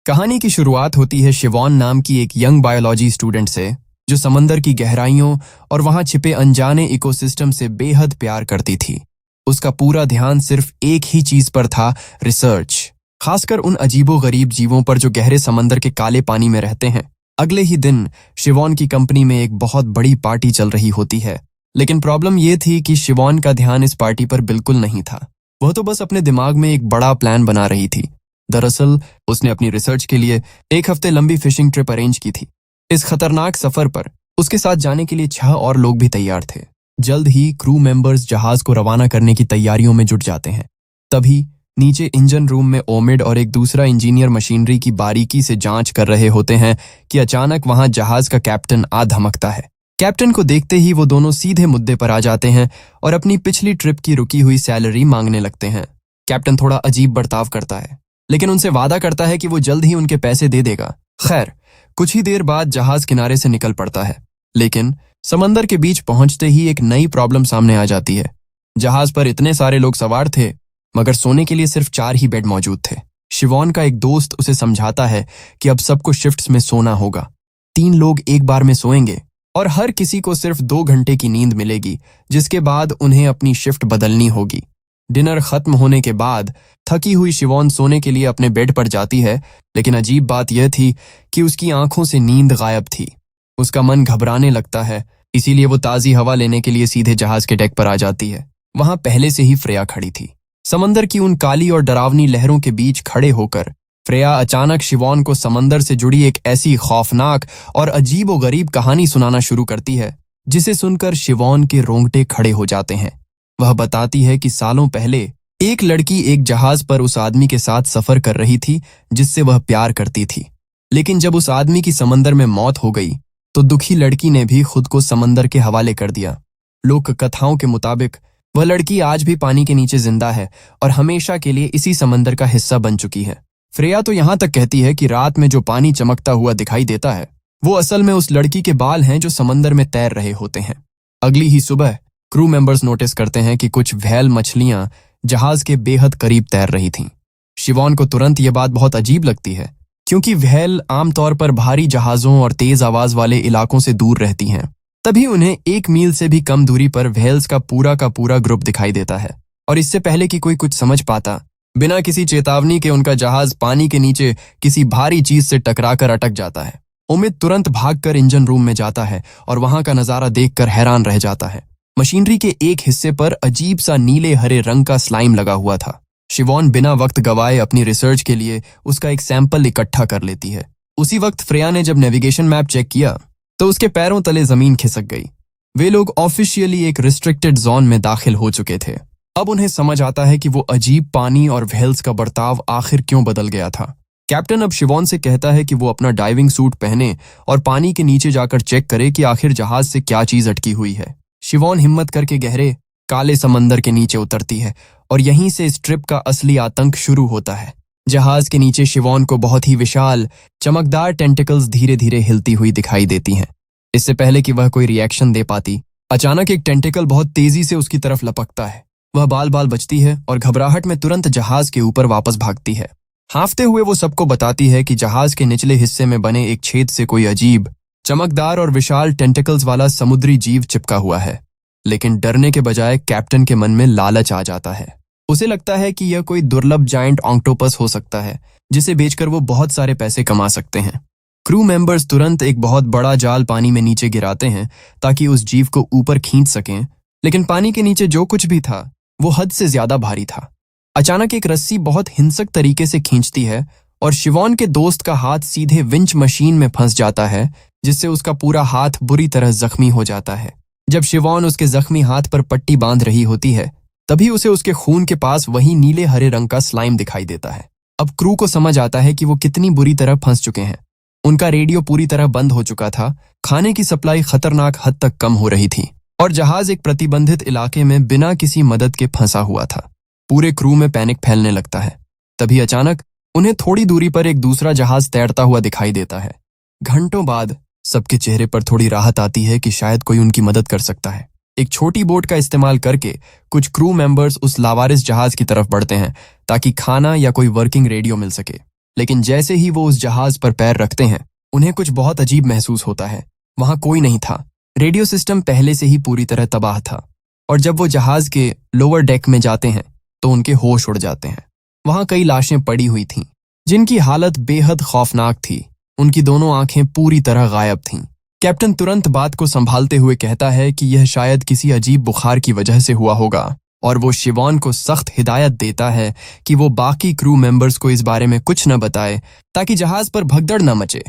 कहानी की शुरुआत होती है शिवॉन नाम की एक यंग बायोलॉजी स्टूडेंट से, जो समंदर की गहराइयों और वहां छिपे अनजाने इकोसिस्टम से बेहद प्यार करती थी। उसका पूरा ध्यान सिर्फ एक ही चीज पर था, रिसर्च, खासकर उन अजीबो-गरीब जीवों पर जो गहरे समंदर के काले पानी में रहते हैं। अगले ही दिन शिवॉन की कंपनी में एक बहुत बड़ी पार्टी चल रही होती है, लेकिन प्रॉब्लम यह थी कि शिवॉन का ध्यान इस पार्टी पर बिल्कुल नहीं था। वह तो बस अपने दिमाग में एक बड़ा प्लान बना रही थी। दरअसल उसने अपनी रिसर्च के लिए 1 हफ्ते लंबी फिशिंग ट्रिप अरेंज की थी। इस खतरनाक सफर पर उसके साथ जाने के लिए 6 और लोग भी तैयार थे। जल्द ही क्रू मेंबर्स जहाज को रवाना करने की तैयारियों में जुट जाते हैं। तभी नीचे इंजन रूम में ओमिड और एक दूसरा इंजीनियर मशीनरी की बारीकी से जांच कर रहे होते हैं कि अचानक वहां जहाज का कैप्टन आ धमकता है। कैप्टन को देखते ही वो दोनों सीधे मुद्दे पर आ जाते हैं और अपनी पिछली ट्रिप की रुकी हुई सैलरी मांगने लगते हैं। कैप्टन थोड़ा अजीब बर्ताव करता है, लेकिन उनसे वादा करता है कि वो जल्द ही उनके पैसे दे देगा। खैर, कुछ ही देर बाद जहाज किनारे से निकल पड़ता है, लेकिन समंदर के बीच पहुंचते ही एक नई प्रॉब्लम सामने आ जाती है। जहाज पर इतने सारे लोग सवार थे, मगर सोने के लिए सिर्फ 4 ही बेड मौजूद थे। शिवॉन का एक दोस्त उसे समझाता है कि अब सबको शिफ्ट्स में सोना होगा। 3 लोग एक बार में सोएंगे और हर किसी को सिर्फ 2 घंटे की नींद मिलेगी, जिसके बाद उन्हें अपनी शिफ्ट बदलनी होगी। डिनर खत्म होने के बाद थकी हुई शिवॉन सोने के लिए अपने बेड पर जाती है, लेकिन अजीब बात यह थी कि उसकी आंखों से नींद गायब थी। उसका मन घबराने लगता है, इसीलिए वो ताज़ी हवा लेने के लिए सीधे जहाज के डेक पर आ जाती है। वहां पहले से ही फ्रेया खड़ी थी। समंदर की उन काली और डरावनी लहरों के बीच खड़े होकर फ्रेया अचानक शिवॉन को समंदर से जुड़ी एक ऐसी खौफनाक और अजीबो-गरीब कहानी सुनाना शुरू करती है, जिसे सुनकर शिवॉन के रोंगटे खड़े हो जाते हैं। वह बताती है कि सालों पहले एक लड़की एक जहाज पर उस आदमी के साथ सफर कर रही थी जिससे वह प्यार करती थी, लेकिन जब उस आदमी की समंदर में मौत हो गई तो दुखी लड़की ने भी खुद को समंदर के हवाले कर दिया। लोक कथाओं के मुताबिक वह लड़की आज भी पानी के नीचे जिंदा है और हमेशा के लिए इसी समंदर का हिस्सा बन चुकी है। फ्रेया तो यहां तक कहती है कि रात में जो पानी चमकता हुआ दिखाई देता है, वो असल में उस लड़की के बाल हैं जो समंदर में तैर रहे होते हैं। अगली ही सुबह क्रू मेंबर्स नोटिस करते हैं कि कुछ व्हेल मछलियां जहाज के बेहद करीब तैर रही थीं। शिवॉन को तुरंत ये बात बहुत अजीब लगती है, क्योंकि व्हेल आमतौर पर भारी जहाजों और तेज आवाज वाले इलाकों से दूर रहती हैं। तभी उन्हें 1 मील से भी कम दूरी पर व्हेल्स का पूरा ग्रुप दिखाई देता है, और इससे पहले कि कोई कुछ समझ पाता, बिना किसी चेतावनी के उनका जहाज पानी के नीचे किसी भारी चीज से टकराकर अटक जाता है। उमिद तुरंत भागकर इंजन रूम में जाता है और वहां का नजारा देखकर हैरान रह जाता है। मशीनरी के एक हिस्से पर अजीब सा नीले हरे रंग का स्लाइम लगा हुआ था। शिवॉन बिना वक्त गवाए अपनी रिसर्च के लिए उसका एक सैंपल इकट्ठा कर लेती है। उसी वक्त फ्रेया ने जब नेविगेशन मैप चेक किया तो उसके पैरों तले जमीन खिसक गई। वे लोग ऑफिशियली एक रिस्ट्रिक्टेड जोन में दाखिल हो चुके थे। अब उन्हें समझ आता है कि वो अजीब पानी और व्हेल्स का बर्ताव आखिर क्यों बदल गया था। कैप्टन अब शिवॉन से कहता है कि वो अपना डाइविंग सूट पहने और पानी के नीचे जाकर चेक करे कि आखिर जहाज से क्या चीज अटकी हुई है। शिवॉन हिम्मत करके गहरे काले समंदर के नीचे उतरती है और यहीं से इस ट्रिप का असली आतंक शुरू होता है। जहाज के नीचे शिवॉन को बहुत ही विशाल चमकदार टेंटिकल्स धीरे धीरे हिलती हुई दिखाई देती हैं। इससे पहले कि वह कोई रिएक्शन दे पाती, अचानक एक टेंटिकल बहुत तेजी से उसकी तरफ लपकता है। वह बाल बाल बचती है और घबराहट में तुरंत जहाज के ऊपर वापस भागती है। हांफते हुए वो सबको बताती है कि जहाज के निचले हिस्से में बने एक छेद से कोई अजीब चमकदार और विशाल टेंटिकल्स वाला समुद्री जीव चिपका हुआ है। लेकिन डरने के बजाय कैप्टन के मन में लालच आ जाता है। उसे लगता है कि यह कोई दुर्लभ जायंट ऑक्टोपस हो सकता है, जिसे बेचकर वो बहुत सारे पैसे कमा सकते हैं। क्रू मेंबर्स तुरंत एक बहुत बड़ा जाल पानी में नीचे गिराते हैं ताकि उस जीव को ऊपर खींच सकें, लेकिन पानी के नीचे जो कुछ भी था वो हद से ज्यादा भारी था। अचानक एक रस्सी बहुत हिंसक तरीके से खींचती है और शिवॉन के दोस्त का हाथ सीधे विंच मशीन में फंस जाता है, जिससे उसका पूरा हाथ बुरी तरह जख्मी हो जाता है। जब शिवॉन उसके जख्मी हाथ पर पट्टी बांध रही होती है, तभी उसे उसके खून के पास वही नीले हरे रंग का स्लाइम दिखाई देता है। अब क्रू को समझ आता है कि वो कितनी बुरी तरह फंस चुके हैं। उनका रेडियो पूरी तरह बंद हो चुका था, खाने की सप्लाई खतरनाक हद तक कम हो रही थी और जहाज एक प्रतिबंधित इलाके में बिना किसी मदद के फंसा हुआ था। पूरे क्रू में पैनिक फैलने लगता है। तभी अचानक उन्हें थोड़ी दूरी पर एक दूसरा जहाज तैरता हुआ दिखाई देता है। घंटों बाद सबके चेहरे पर थोड़ी राहत आती है कि शायद कोई उनकी मदद कर सकता है। एक छोटी बोट का इस्तेमाल करके कुछ क्रू मेंबर्स उस लावारिस जहाज की तरफ बढ़ते हैं ताकि खाना या कोई वर्किंग रेडियो मिल सके। लेकिन जैसे ही वो उस जहाज पर पैर रखते हैं, उन्हें कुछ बहुत अजीब महसूस होता है। वहां कोई नहीं था। रेडियो सिस्टम पहले से ही पूरी तरह तबाह था। और जब वो जहाज के लोअर डेक में जाते हैं तो उनके होश उड़ जाते हैं। वहां कई लाशें पड़ी हुई थीं, जिनकी हालत बेहद खौफनाक थी। उनकी दोनों आंखें पूरी तरह गायब थीं। कैप्टन तुरंत बात को संभालते हुए कहता है कि यह शायद किसी अजीब बुखार की वजह से हुआ होगा, और वो शिवॉन को सख्त हिदायत देता है कि वो बाकी क्रू मेंबर्स को इस बारे में कुछ न बताए, ताकि जहाज पर भगदड़ न मचे।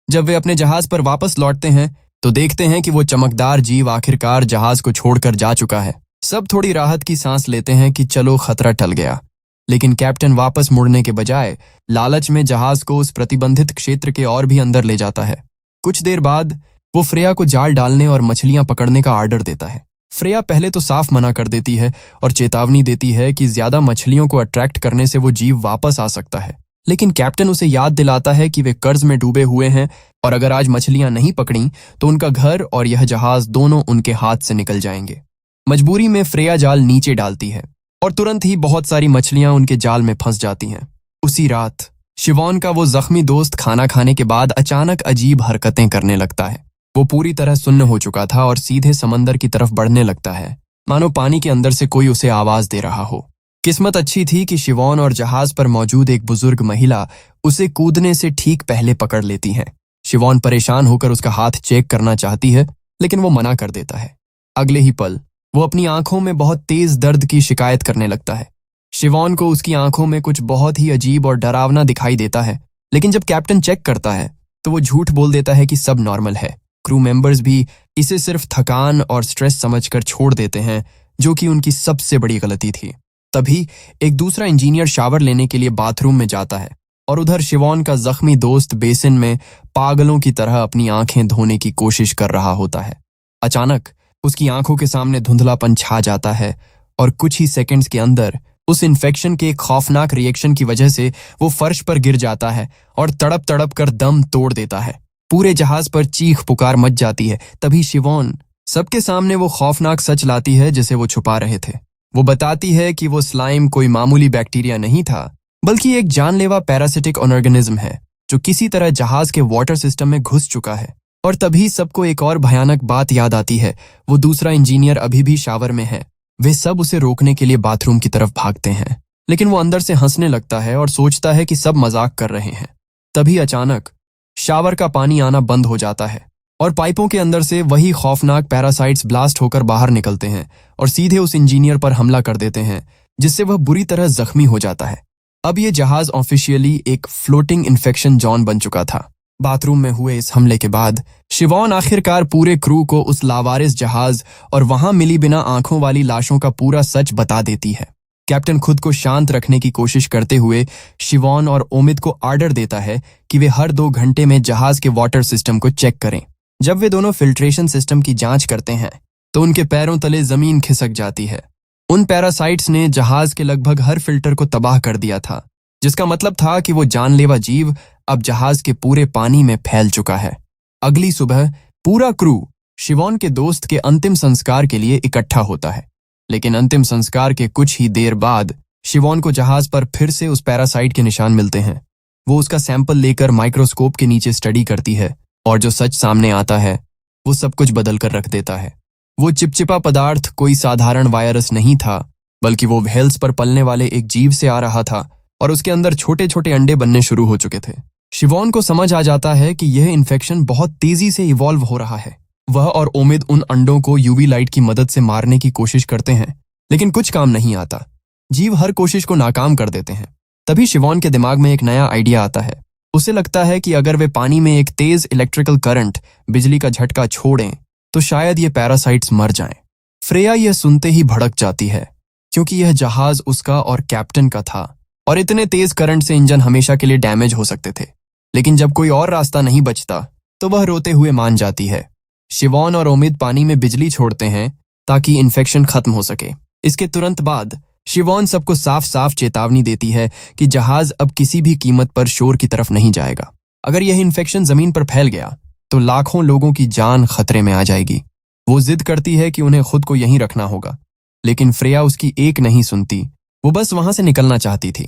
जब वे अपने जहाज पर वापस लौटते हैं तो देखते हैं कि वो चमकदार जीव आखिरकार जहाज को छोड़कर जा चुका है। सब थोड़ी राहत की सांस लेते हैं कि चलो खतरा टल गया। लेकिन कैप्टन वापस मुड़ने के बजाय लालच में जहाज को उस प्रतिबंधित क्षेत्र के और भी अंदर ले जाता है। कुछ देर बाद वो फ्रेया को जाल डालने और मछलियां पकड़ने का आर्डर देता है। फ्रेया पहले तो साफ मना कर देती है और चेतावनी देती है कि ज्यादा मछलियों को अट्रैक्ट करने से वो जीव वापस आ सकता है। लेकिन कैप्टन उसे याद दिलाता है कि वे कर्ज में डूबे हुए हैं और अगर आज मछलियां नहीं पकड़ी तो उनका घर और यह जहाज दोनों उनके हाथ से निकल जाएंगे। मजबूरी में फ्रेया जाल नीचे डालती है और तुरंत ही बहुत सारी मछलियां उनके जाल में फंस जाती हैं। उसी रात शिवॉन का वो जख्मी दोस्त खाना खाने के बाद अचानक अजीब हरकतें करने लगता है। वो पूरी तरह सुन्न हो चुका था और सीधे समंदर की तरफ बढ़ने लगता है, मानो पानी के अंदर से कोई उसे आवाज दे रहा हो। किस्मत अच्छी थी कि शिवॉन और जहाज पर मौजूद एक बुजुर्ग महिला उसे कूदने से ठीक पहले पकड़ लेती हैं। शिवॉन परेशान होकर उसका हाथ चेक करना चाहती है, लेकिन वो मना कर देता है। अगले ही पल वो अपनी आंखों में बहुत तेज दर्द की शिकायत करने लगता है। शिवॉन को उसकी आंखों में कुछ बहुत ही अजीब और डरावना दिखाई देता है, लेकिन जब कैप्टन चेक करता है तो वो झूठ बोल देता है कि सब नॉर्मल है। क्रू मेंबर्स भी इसे सिर्फ थकान और स्ट्रेस समझकर छोड़ देते हैं, जो कि उनकी सबसे बड़ी गलती थी। तभी एक दूसरा इंजीनियर शावर लेने के लिए बाथरूम में जाता है और उधर शिवॉन का जख्मी दोस्त बेसिन में पागलों की तरह अपनी आंखें धोने की कोशिश कर रहा होता है। अचानक उसकी आंखों के सामने धुंधलापन छा जाता है और कुछ ही सेकंड्स के अंदर उस इन्फेक्शन के एक खौफनाक रिएक्शन की वजह से वो फर्श पर गिर जाता है और तड़प तड़प कर दम तोड़ देता है। पूरे जहाज पर चीख पुकार मच जाती है। तभी शिवॉन सबके सामने वो खौफनाक सच लाती है जिसे वो छुपा रहे थे। वो बताती है कि वो स्लाइम कोई मामूली बैक्टीरिया नहीं था, बल्कि एक जानलेवा पैरासिटिक ऑर्गेनिज्म है जो किसी तरह जहाज के वाटर सिस्टम में घुस चुका है। और तभी सबको एक और भयानक बात याद आती है। वो दूसरा इंजीनियर अभी भी शावर में है। वे सब उसे रोकने के लिए बाथरूम की तरफ भागते हैं, लेकिन वो अंदर से हंसने लगता है और सोचता है कि सब मजाक कर रहे हैं। तभी अचानक शावर का पानी आना बंद हो जाता है और पाइपों के अंदर से वही खौफनाक पैरासाइट्स ब्लास्ट होकर बाहर निकलते हैं और सीधे उस इंजीनियर पर हमला कर देते हैं, जिससे वह बुरी तरह जख्मी हो जाता है। अब ये जहाज ऑफिशियली एक फ्लोटिंग इन्फेक्शन जोन बन चुका था। बाथरूम में हुए इस हमले के बाद शिवॉन आखिरकार पूरे क्रू को उस लावारिस जहाज और वहां मिली बिना आंखों वाली लाशों का पूरा सच बता देती है। कैप्टन खुद को शांत रखने की कोशिश करते हुए शिवॉन और ओमिद को आर्डर देता है कि वे हर 2 घंटे में जहाज के वाटर सिस्टम को चेक करें। जब वे दोनों फिल्ट्रेशन सिस्टम की जांच करते हैं तो उनके पैरों तले जमीन खिसक जाती है। उन पैरासाइट्स ने जहाज के लगभग हर फिल्टर को तबाह कर दिया था, जिसका मतलब था कि वो जानलेवा जीव अब जहाज के पूरे पानी में फैल चुका है। अगली सुबह पूरा क्रू शिवॉन के दोस्त के अंतिम संस्कार के लिए इकट्ठा होता है, लेकिन अंतिम संस्कार के कुछ ही देर बाद शिवॉन को जहाज पर फिर से उस पैरासाइट के निशान मिलते हैं। वो उसका सैंपल लेकर माइक्रोस्कोप के नीचे स्टडी करती है और जो सच सामने आता है वो सब कुछ बदल कर रख देता है। वो चिपचिपा पदार्थ कोई साधारण वायरस नहीं था, बल्कि वो व्हेल्स पर पलने वाले एक जीव से आ रहा था और उसके अंदर छोटे छोटे अंडे बनने शुरू हो चुके थे। शिवॉन को समझ आ जाता है कि यह इन्फेक्शन बहुत तेजी से इवॉल्व हो रहा है। वह और ओमिद उन अंडों को यूवी लाइट की मदद से मारने की कोशिश करते हैं, लेकिन कुछ काम नहीं आता। जीव हर कोशिश को नाकाम कर देते हैं। तभी शिवॉन के दिमाग में एक नया आइडिया आता है। उसे लगता है कि अगर वे पानी में एक तेज इलेक्ट्रिकल करंट, बिजली का झटका छोड़ें तो शायद ये पैरासाइट्स मर जाएं। फ्रेया यह सुनते ही भड़क जाती है, क्योंकि यह जहाज उसका और कैप्टन का था और इतने तेज करंट से इंजन हमेशा के लिए डैमेज हो सकते थे। लेकिन जब कोई और रास्ता नहीं बचता तो वह रोते हुए मान जाती है। शिवॉन और ओमिद पानी में बिजली छोड़ते हैं ताकि इन्फेक्शन खत्म हो सके। इसके तुरंत बाद शिवॉन सबको साफ साफ चेतावनी देती है कि जहाज अब किसी भी कीमत पर शोर की तरफ नहीं जाएगा। अगर यह इन्फेक्शन जमीन पर फैल गया तो लाखों लोगों की जान खतरे में आ जाएगी। वो जिद करती है कि उन्हें खुद को यहीं रखना होगा, लेकिन फ्रेया उसकी एक नहीं सुनती। वो बस वहां से निकलना चाहती थी।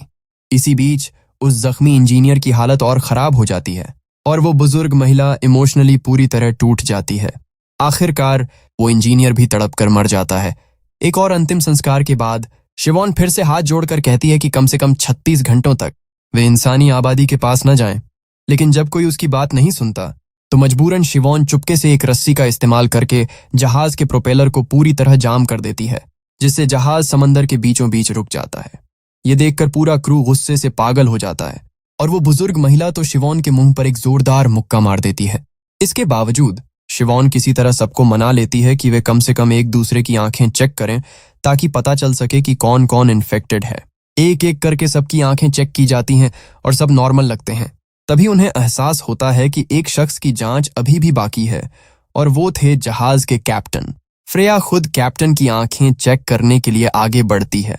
इसी बीच उस जख्मी इंजीनियर की हालत और खराब हो जाती है और वो बुजुर्ग महिला इमोशनली पूरी तरह टूट जाती है। आखिरकार वो इंजीनियर भी तड़प कर मर जाता है। एक और अंतिम संस्कार के बाद शिवॉन फिर से हाथ जोड़कर कहती है कि कम से कम 36 घंटों तक वे इंसानी आबादी के पास न जाएं। लेकिन जब कोई उसकी बात नहीं सुनता तो मजबूरन शिवॉन चुपके से एक रस्सी का इस्तेमाल करके जहाज के प्रोपेलर को पूरी तरह जाम कर देती है, जिससे जहाज समंदर के बीचों बीच रुक जाता है। ये देखकर पूरा क्रू गुस्से से पागल हो जाता है और वो बुजुर्ग महिला तो शिवॉन के मुंह पर एक जोरदार मुक्का मार देती है। इसके बावजूद शिवॉन किसी तरह सबको मना लेती है कि वे कम से कम एक दूसरे की आंखें चेक करें ताकि पता चल सके कि कौन कौन इन्फेक्टेड है। एक एक करके सबकी आंखें चेक की जाती हैं और सब नॉर्मल लगते हैं। तभी उन्हें एहसास होता है कि एक शख्स की जांच अभी भी बाकी है और वो थे जहाज के कैप्टन। फ्रेया खुद कैप्टन की आंखें चेक करने के लिए आगे बढ़ती है।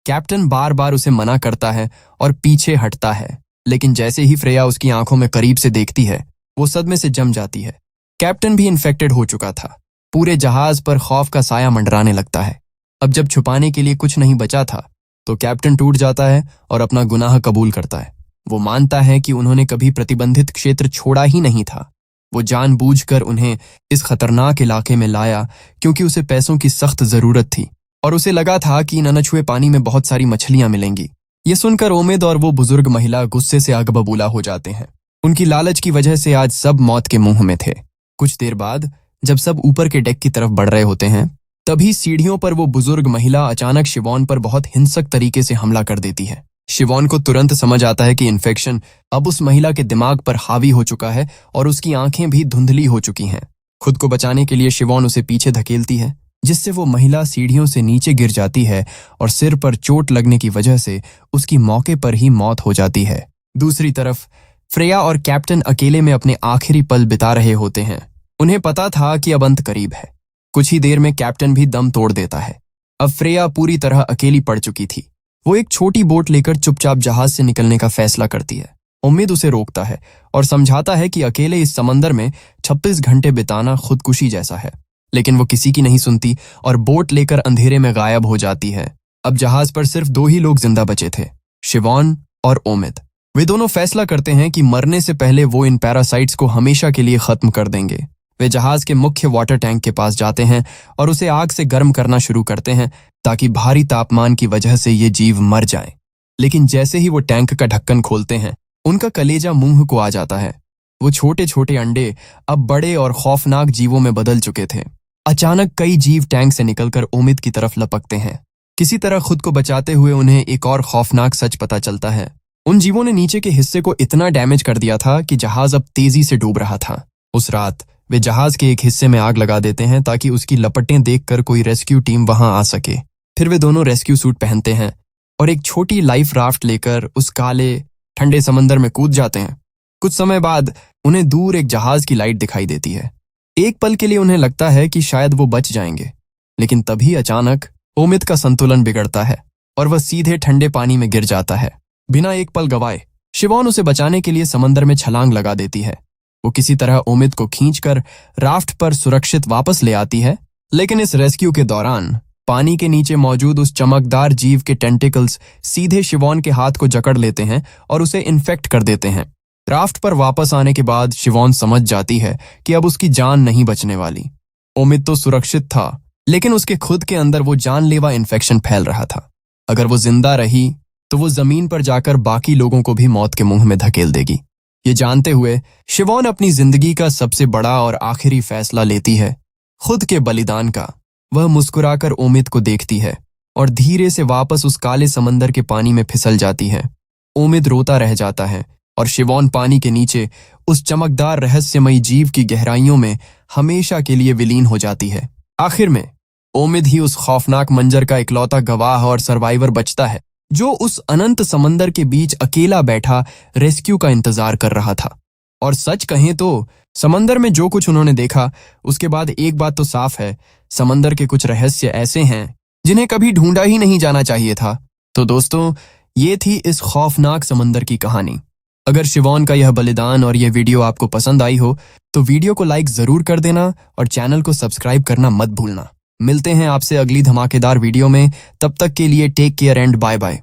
कैप्टन बार बार उसे मना करता है और पीछे हटता है, लेकिन जैसे ही फ्रेया उसकी आंखों में करीब से देखती है वो सदमे से जम जाती है। कैप्टन भी इन्फेक्टेड हो चुका था। पूरे जहाज पर खौफ का साया मंडराने लगता है। अब जब छुपाने के लिए कुछ नहीं बचा था तो कैप्टन टूट जाता है और अपना गुनाह कबूल करता है। वो मानता है कि उन्होंने कभी प्रतिबंधित क्षेत्र छोड़ा ही नहीं था। वो जानबूझकर उन्हें इस खतरनाक इलाके में लाया क्योंकि उसे पैसों की सख्त जरूरत थी और उसे लगा था कि इन अनछुए पानी में बहुत सारी मछलियां मिलेंगी। ये सुनकर उम्मीद और वो बुजुर्ग महिला गुस्से से आग बबूला हो जाते हैं। उनकी लालच की वजह से आज सब मौत के मुंह में थे। कुछ देर बाद जब सब ऊपर के डेक की तरफ बढ़ रहे होते हैं तभी सीढ़ियों पर वो बुजुर्ग महिला अचानक शिवॉन पर बहुत हिंसक तरीके से हमला कर देती है। शिवॉन को तुरंत समझ आता है कि इन्फेक्शन अब उस महिला के दिमाग पर हावी हो चुका है और उसकी आंखें भी धुंधली हो चुकी हैं। खुद को बचाने के लिए शिवॉन उसे पीछे धकेलती है, जिससे वो महिला सीढ़ियों से नीचे गिर जाती है और सिर पर चोट लगने की वजह से उसकी मौके पर ही मौत हो जाती है। दूसरी तरफ फ्रेया और कैप्टन अकेले में अपने आखिरी पल बिता रहे होते हैं। उन्हें पता था कि अब अंत करीब है। कुछ ही देर में कैप्टन भी दम तोड़ देता है। अब फ्रेया पूरी तरह अकेली पड़ चुकी थी। वो एक छोटी बोट लेकर चुपचाप जहाज से निकलने का फैसला करती है। उम्मीद उसे रोकता है और समझाता है कि अकेले इस समंदर में 26 घंटे बिताना खुदकुशी जैसा है, लेकिन वो किसी की नहीं सुनती और बोट लेकर अंधेरे में गायब हो जाती है। अब जहाज पर सिर्फ 2 ही लोग जिंदा बचे थे, शिवॉन और उम्मीद। वे दोनों फैसला करते हैं कि मरने से पहले वो इन पैरासाइट्स को हमेशा के लिए खत्म कर देंगे। वे जहाज के मुख्य वाटर टैंक के पास जाते हैं और उसे आग से गर्म करना शुरू करते हैं ताकि भारी तापमान की वजह से ये जीव मर जाएं। लेकिन जैसे ही वो टैंक का ढक्कन खोलते हैं उनका कलेजा मुंह को आ जाता है। वो छोटे छोटे अंडे अब बड़े और खौफनाक जीवों में बदल चुके थे। अचानक कई जीव टैंक से निकलकर उम्मीद की तरफ लपकते हैं। किसी तरह खुद को बचाते हुए उन्हें एक और खौफनाक सच पता चलता है। उन जीवों ने नीचे के हिस्से को इतना डैमेज कर दिया था कि जहाज अब तेजी से डूब रहा था। उस रात वे जहाज के एक हिस्से में आग लगा देते हैं ताकि उसकी लपटें देखकर कोई रेस्क्यू टीम वहां आ सके। फिर वे दोनों रेस्क्यू सूट पहनते हैं और एक छोटी लाइफ राफ्ट लेकर उस काले ठंडे समंदर में कूद जाते हैं। कुछ समय बाद उन्हें दूर एक जहाज की लाइट दिखाई देती है। एक पल के लिए उन्हें लगता है कि शायद वो बच जाएंगे, लेकिन तभी अचानक उम्मीद का संतुलन बिगड़ता है और वह सीधे ठंडे पानी में गिर जाता है। बिना एक पल गवाए शिवॉन उसे बचाने के लिए समंदर में छलांग लगा देती है। वो किसी तरह उम्मीद को खींचकर राफ्ट पर सुरक्षित वापस ले आती है, लेकिन इस रेस्क्यू के दौरान पानी के नीचे मौजूद उस चमकदार जीव के टेंटिकल्स सीधे शिवॉन के हाथ को जकड़ लेते हैं और उसे इन्फेक्ट कर देते हैं। राफ्ट पर वापस आने के बाद शिवॉन समझ जाती है कि अब उसकी जान नहीं बचने वाली। उम्मीद तो सुरक्षित था, लेकिन उसके खुद के अंदर वो जानलेवा इन्फेक्शन फैल रहा था। अगर वो जिंदा रही तो वो जमीन पर जाकर बाकी लोगों को भी मौत के मुंह में धकेल देगी। ये जानते हुए शिवॉन अपनी जिंदगी का सबसे बड़ा और आखिरी फैसला लेती है, खुद के बलिदान का। वह मुस्कुराकर उम्मीद को देखती है और धीरे से वापस उस काले समंदर के पानी में फिसल जाती है। उम्मीद रोता रह जाता है और शिवॉन पानी के नीचे उस चमकदार रहस्यमयी जीव की गहराइयों में हमेशा के लिए विलीन हो जाती है। आखिर में उम्मीद ही उस खौफनाक मंजर का इकलौता गवाह और सर्वाइवर बचता है, जो उस अनंत समंदर के बीच अकेला बैठा रेस्क्यू का इंतजार कर रहा था। और सच कहें तो समंदर में जो कुछ उन्होंने देखा उसके बाद एक बात तो साफ है, समंदर के कुछ रहस्य ऐसे हैं जिन्हें कभी ढूंढा ही नहीं जाना चाहिए था। तो दोस्तों, ये थी इस खौफनाक समंदर की कहानी। अगर शिवॉन का यह बलिदान और यह वीडियो आपको पसंद आई हो तो वीडियो को लाइक जरूर कर देना और चैनल को सब्सक्राइब करना मत भूलना। मिलते हैं आपसे अगली धमाकेदार वीडियो में। तब तक के लिए take care and bye bye.